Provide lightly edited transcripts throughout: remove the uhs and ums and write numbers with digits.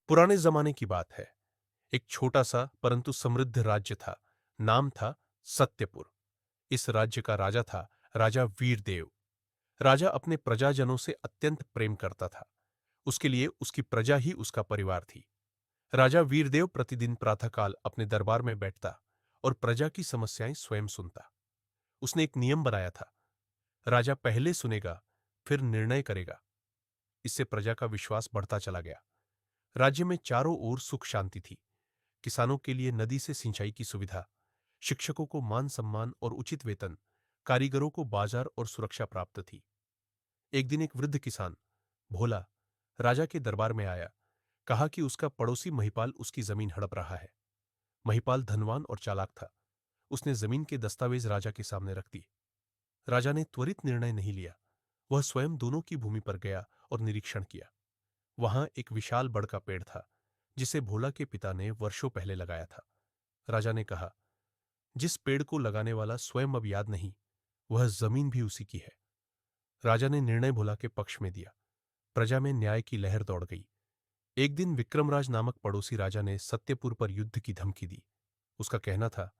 पुराने जमाने की बात है। एक छोटा सा परंतु समृद्ध राज्य था। नाम था सत्यपुर। इस राज्य का राजा था राजा वीरदेव। राजा अपने प्रजाजनों से अत्यंत प्रेम करता था। उसके लिए उसकी प्रजा ही उसका परिवार थी। राजा वीरदेव प्रतिदिन प्रातःकाल अपने दरबार में बैठता और प्रजा की समस्याएं स्वयं सुनता। उसने एक नियम बनाया था। राजा पहले सुनेगा, फिर निर्णय करेगा। इससे प्रजा का विश्वास बढ़ता चला गया। राज्य में चारों ओर सुख शांति थी। किसानों के लिए नदी से सिंचाई की सुविधा, शिक्षकों को मान सम्मान और उचित वेतन, कारीगरों को बाजार और सुरक्षा प्राप्त थी। एक दिन एक वृद्ध किसान भोला राजा के दरबार में आया। कहा कि उसका पड़ोसी महिपाल उसकी जमीन हड़प रहा है। महिपाल धनवान और चालाक था। उसने जमीन के दस्तावेज राजा के सामने रख दिए। राजा ने त्वरित निर्णय नहीं लिया। वह स्वयं दोनों की भूमि पर गया और निरीक्षण किया। वहां एक विशाल बड़ का पेड़ था, जिसे भोला के पिता ने वर्षों पहले लगाया था। राजा ने कहा, जिस पेड़ को लगाने वाला स्वयं अब याद नहीं, वह जमीन भी उसी की है। राजा ने निर्णय भोला के पक्ष में दिया। प्रजा में न्याय की लहर दौड़ गई। एक दिन विक्रमराज नामक पड़ोसी राजा ने सत्यपुर पर युद्ध की धमकी दी। उसका कहना था,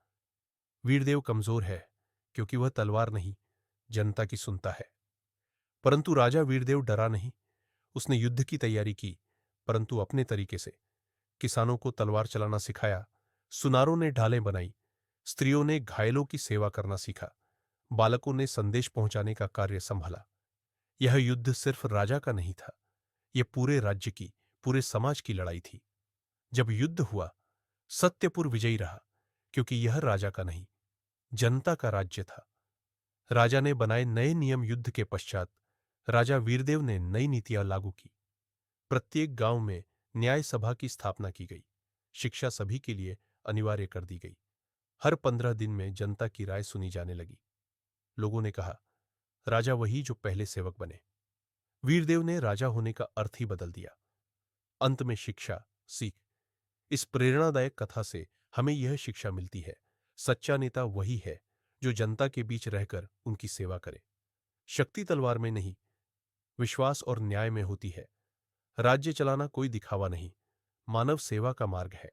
वीरदेव कमजोर है क्योंकि वह तलवार नहीं, जनता की सुनता है। परंतु राजा वीरदेव डरा नहीं। उसने युद्ध की तैयारी की, परंतु अपने तरीके से। किसानों को तलवार चलाना सिखाया, सुनारों ने ढालें बनाई, स्त्रियों ने घायलों की सेवा करना सीखा, बालकों ने संदेश पहुंचाने का कार्य संभाला। यह युद्ध सिर्फ राजा का नहीं था, यह पूरे राज्य की, पूरे समाज की लड़ाई थी। जब युद्ध हुआ, सत्यपुर विजयी रहा, क्योंकि यह राजा का नहीं, जनता का राज्य था। राजा ने बनाए नए नियम। युद्ध के पश्चात राजा वीरदेव ने नई नीतियां लागू की। प्रत्येक गांव में न्याय सभा की स्थापना की गई। शिक्षा सभी के लिए अनिवार्य कर दी गई। हर 15 दिन में जनता की राय सुनी जाने लगी। लोगों ने कहा, राजा वही जो पहले सेवक बने। वीरदेव ने राजा होने का अर्थ ही बदल दिया। अंत में शिक्षा सीख। इस प्रेरणादायक कथा से हमें यह शिक्षा मिलती है, सच्चा नेता वही है जो जनता के बीच रहकर उनकी सेवा करे। शक्ति तलवार में नहीं, विश्वास और न्याय में होती है। राज्य चलाना कोई दिखावा नहीं, मानव सेवा का मार्ग है।